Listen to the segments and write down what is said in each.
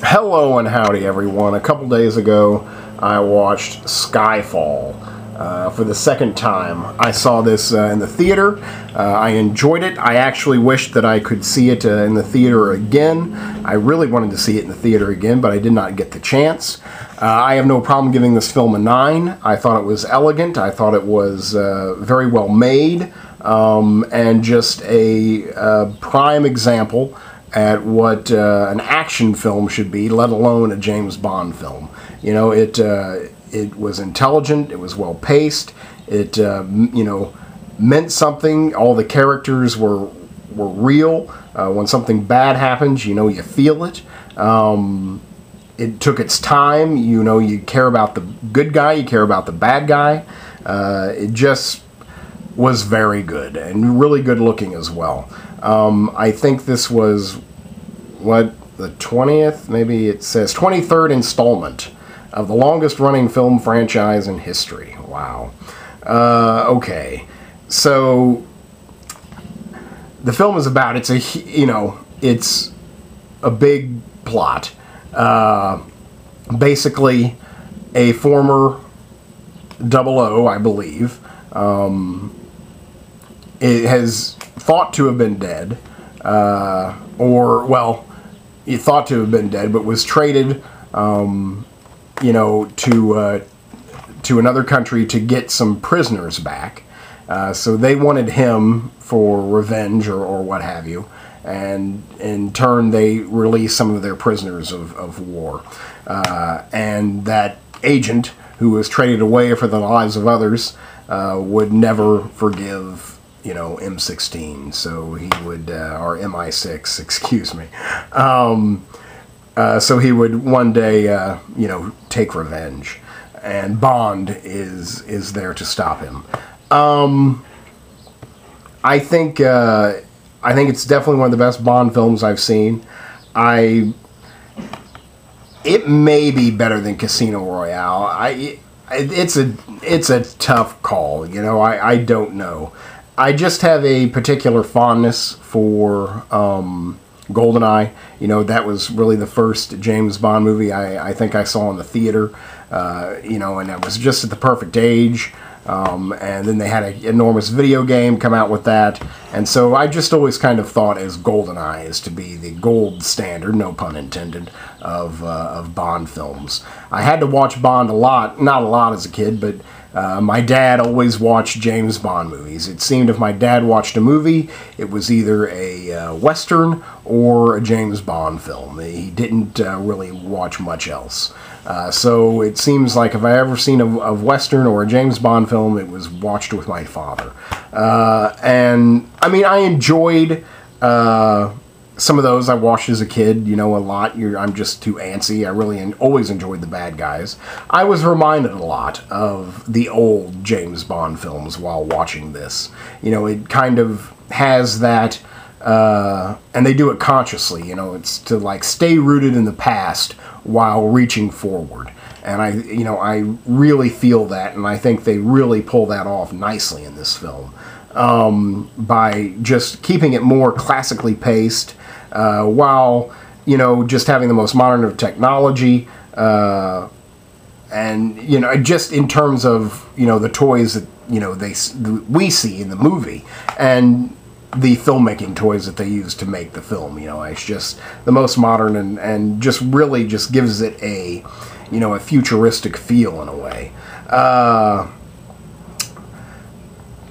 Hello and howdy everyone. A couple days ago I watched Skyfall for the second time. I saw this in the theater. I enjoyed it. I actually wished that I could see it in the theater again. I really wanted to see it in the theater again, but I did not get the chance. I have no problem giving this film a 9. I thought it was elegant. I thought it was very well made, and just a prime example at what an action film should be, let alone a James Bond film. You know, it was intelligent, it was well paced, it meant something. All the characters were real. When something bad happens, you feel it. It took its time. You care about the good guy, you care about the bad guy. It just was very good and really good looking as well. I think this was, the 20th, maybe it says 23rd installment of the longest running film franchise in history. Wow. Okay. So, the film is about, it's a big plot. Basically, a former 00, I believe, it has thought to have been dead, he thought to have been dead, but was traded, to another country to get some prisoners back. So they wanted him for revenge or what have you, and in turn they released some of their prisoners of war. And that agent, who was traded away for the lives of others, would never forgive M16, so he would, or MI6, excuse me. So he would one day, take revenge, and Bond is there to stop him. I think it's definitely one of the best Bond films I've seen. It may be better than Casino Royale. It's a tough call. I don't know. I just have a particular fondness for GoldenEye. That was really the first James Bond movie I think I saw in the theater. And I was just at the perfect age. And then they had an enormous video game come out with that. And so I just always kind of thought as GoldenEye is to be the gold standard, no pun intended, of Bond films. I had to watch Bond a lot, not a lot as a kid, but my dad always watched James Bond movies. It seemed if my dad watched a movie, it was either a Western or a James Bond film. He didn't really watch much else. So it seems like if I ever seen a Western or a James Bond film, it was watched with my father. And, I enjoyed some of those I watched as a kid, a lot. I'm just too antsy. I really always enjoyed the bad guys. I was reminded a lot of the old James Bond films while watching this. It kind of has that, and they do it consciously, it's to stay rooted in the past while reaching forward. And I really feel that, and I think they really pull that off nicely in this film. By just keeping it more classically paced, while, just having the most modern of technology, and, just in terms of, the toys that, we see in the movie, and the filmmaking toys that they use to make the film. It's just the most modern and just really just gives it a futuristic feel in a way.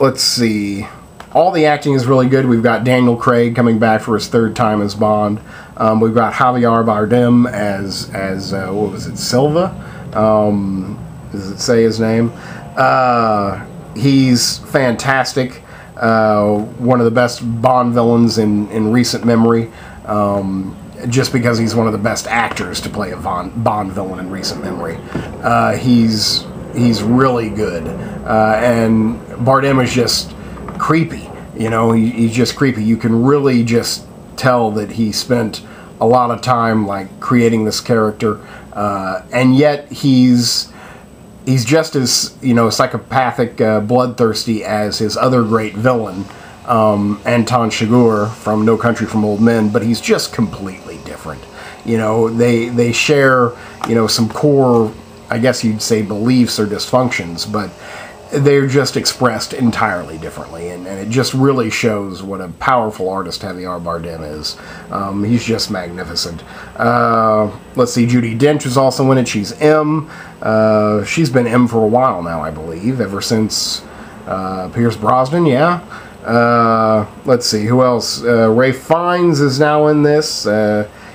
Let's see. All the acting is really good. We've got Daniel Craig coming back for his third time as Bond. We've got Javier Bardem as what was it, Silva? Does it say his name? He's fantastic. One of the best Bond villains in recent memory. Just because he's one of the best actors to play a Bond villain in recent memory. He's really good. And Bardem is just creepy. He's just creepy. You can really just tell that he spent a lot of time creating this character, and yet he's just as psychopathic, bloodthirsty as his other great villain, Anton Chigurh from No Country for Old Men, but he's just completely different. You know, they share, you know, some core, I guess you'd say, beliefs or dysfunctions, but they're just expressed entirely differently, and it just really shows what a powerful artist Javier Bardem is. He's just magnificent. Let's see, Judi Dench is also in it. She's M. She's been M for a while now, I believe, ever since Pierce Brosnan, yeah. Let's see, who else? Ralph Fiennes is now in this.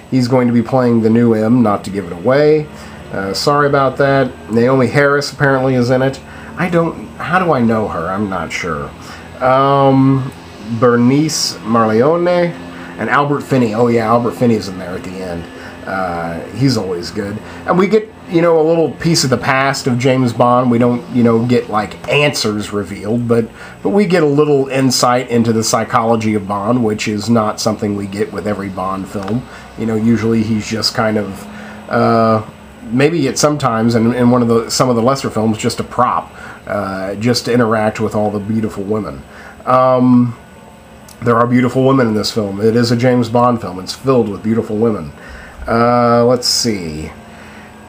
He's going to be playing the new M, not to give it away. Sorry about that. Naomi Harris apparently is in it. How do I know her? I'm not sure. Bernice Marleone and Albert Finney. Oh yeah, Albert Finney's in there at the end. He's always good. And we get, you know, a little piece of the past of James Bond. We don't, you know, get like answers revealed, but we get a little insight into the psychology of Bond, which is not something we get with every Bond film. You know, usually he's just kind of maybe at sometimes in some of the lesser films just a prop, just to interact with all the beautiful women. There are beautiful women in this film. It is a James Bond film. It's filled with beautiful women. Let's see.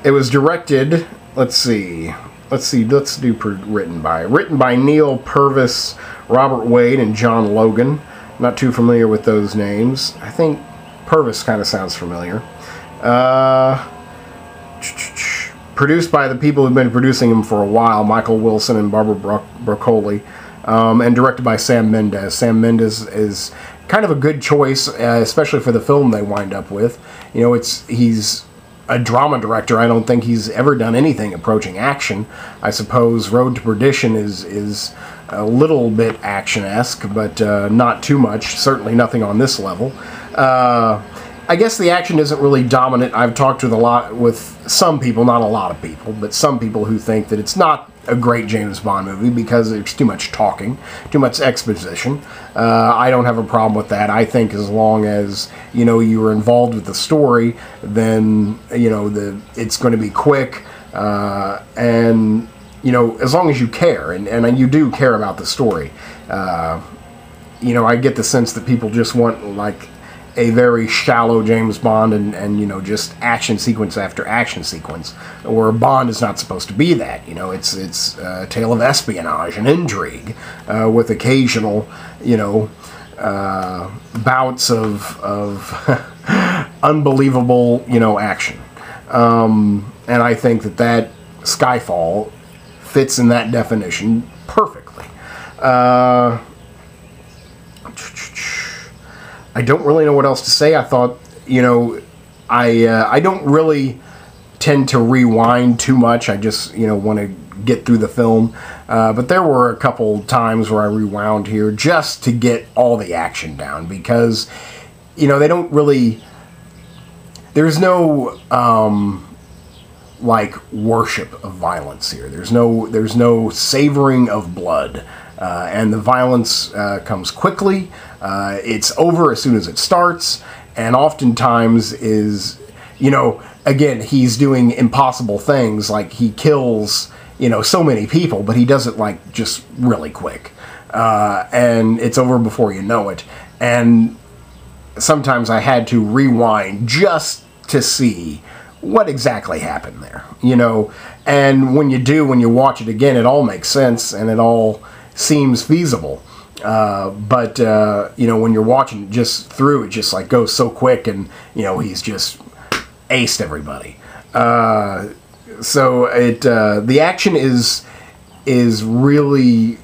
It was directed. Let's do written by Neil Purvis, Robert Wade, and John Logan. Not too familiar with those names. I think Purvis kind of sounds familiar. Produced by the people who've been producing him for a while, Michael Wilson and Barbara Broccoli, and directed by Sam Mendes. Sam Mendes is kind of a good choice, especially for the film they wind up with. You know, he's a drama director. I don't think he's ever done anything approaching action. I suppose Road to Perdition is a little bit action-esque, but not too much. Certainly nothing on this level. I guess the action isn't really dominant. I've talked with some people, not a lot of people, but some people who think that it's not a great James Bond movie because there's too much talking, too much exposition. I don't have a problem with that. I think as long as, you know, you are involved with the story, then, you know, it's going to be quick, and, you know, as long as you care, and you do care about the story. You know, I get the sense that people just want, like, a very shallow James Bond and you know, just action sequence after action sequence, where Bond is not supposed to be that. You know, it's a tale of espionage and intrigue, with occasional, you know, bouts of unbelievable, you know, action. And I think that Skyfall fits in that definition perfectly. I don't really know what else to say. I thought, you know, I don't really tend to rewind too much. I just, you know, want to get through the film. But there were a couple times where I rewound here just to get all the action down, because, you know, they don't really... There's no, like, worship of violence here. There's no savoring of blood. And the violence comes quickly. It's over as soon as it starts, and oftentimes is, you know, again, he's doing impossible things, like he kills, you know, so many people, but he does it, like, just really quick. And it's over before you know it. And sometimes I had to rewind just to see what exactly happened there, you know. And when you watch it again, it all makes sense, and it all seems feasible. But you know, when you're watching just through, it just like goes so quick, and, you know, he's just aced everybody. So the action is really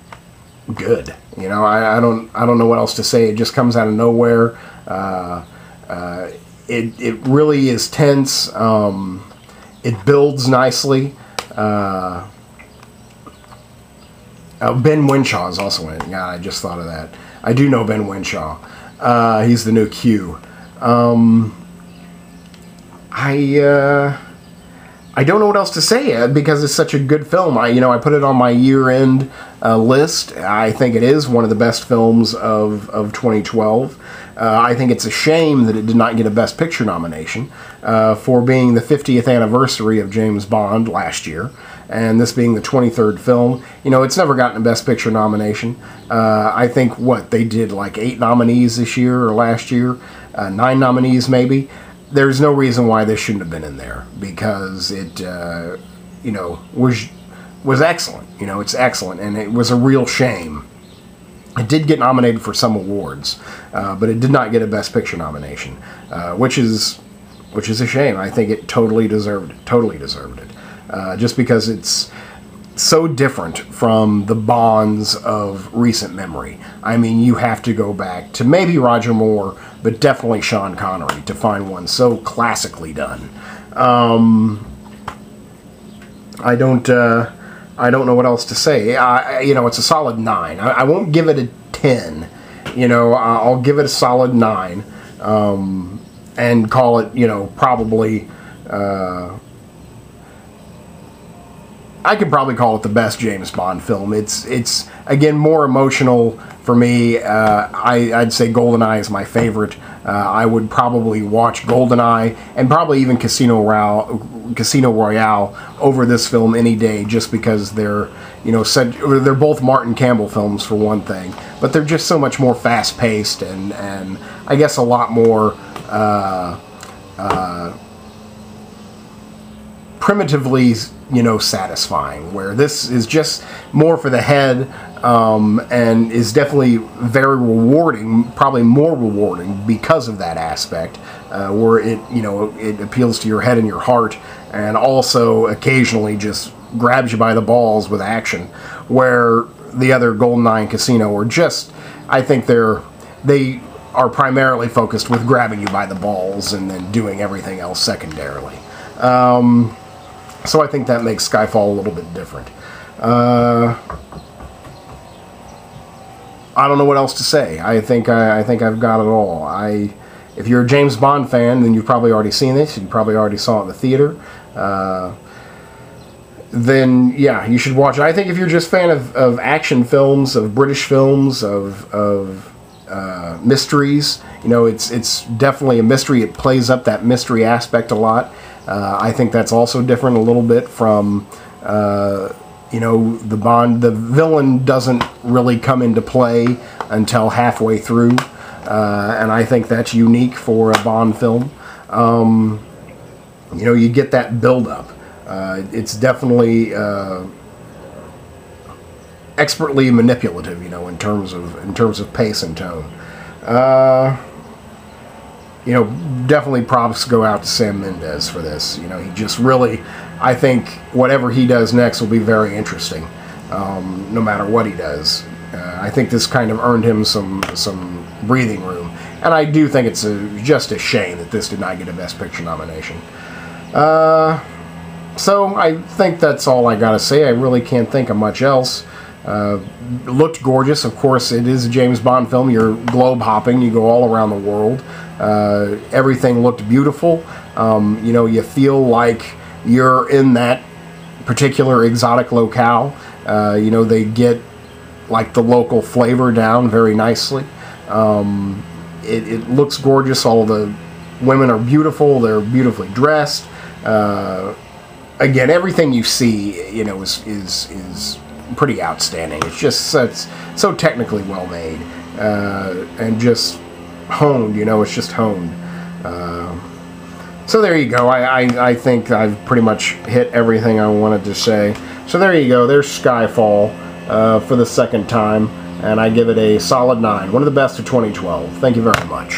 good. You know, I don't know what else to say. It just comes out of nowhere. It really is tense. It builds nicely. Ben Whishaw is also in it. Yeah, I just thought of that. I do know Ben Whishaw. He's the new Q. I don't know what else to say because it's such a good film. I put it on my year-end list. I think it is one of the best films of 2012. I think it's a shame that it did not get a Best Picture nomination for being the 50th anniversary of James Bond last year, and this being the 23rd film. You know, it's never gotten a Best Picture nomination. I think, they did like 8 nominees this year or last year, 9 nominees maybe. there's no reason why this shouldn't have been in there, because it, you know, was excellent. You know, it's excellent, and it was a real shame. It did get nominated for some awards, but it did not get a Best Picture nomination, which is a shame. I think it totally deserved it, just because it's so different from the Bonds of recent memory. I mean, you have to go back to maybe Roger Moore, but definitely Sean Connery to find one so classically done. I don't know what else to say. You know, it's a solid 9. I won't give it a 10. You know, I'll give it a solid 9, and call it, you know, probably. I could probably call it the best James Bond film. It's again more emotional for me. I'd say GoldenEye is my favorite. I would probably watch GoldenEye and probably even Casino Royale over this film any day, just because they're, you know, they're both Martin Campbell films for one thing, but they're just so much more fast-paced and I guess a lot more primitively, you know, satisfying, where this is just more for the head, and is definitely very rewarding, probably more rewarding because of that aspect, where it, you know, it appeals to your head and your heart, and also occasionally just grabs you by the balls with action, where the other GoldenEye and Casino are just, I think they are primarily focused with grabbing you by the balls and then doing everything else secondarily. So I think that makes Skyfall a little bit different. I don't know what else to say. I think I've got it all. If you're a James Bond fan, then you've probably already seen this. You probably already saw it in the theater. Then yeah, you should watch it. I think if you're just a fan of action films, of British films, of mysteries, you know, it's definitely a mystery. It plays up that mystery aspect a lot. I think that's also different a little bit from, you know, the Bond. The villain doesn't really come into play until halfway through, and I think that's unique for a Bond film. You know, you get that build-up. It's definitely expertly manipulative, you know, in terms of pace and tone. You know, definitely props go out to Sam Mendes for this. You know, he just really, I think whatever he does next will be very interesting, no matter what he does. I think this kind of earned him some breathing room, and I do think it's just a shame that this did not get a Best Picture nomination. So I think that's all I gotta say. I really can't think of much else. Looked gorgeous. Of course, it is a James Bond film. You're globe hopping. You go all around the world. Everything looked beautiful. You know, you feel like you're in that particular exotic locale. You know, they get like the local flavor down very nicely. It looks gorgeous. All the women are beautiful. They're beautifully dressed. Again, everything you see, you know, is pretty outstanding. It's just so technically well made, and just honed. You know, it's just honed. So there you go. I think I've pretty much hit everything I wanted to say. So there you go. There's Skyfall for the second time, and I give it a solid 9. One of the best of 2012. Thank you very much.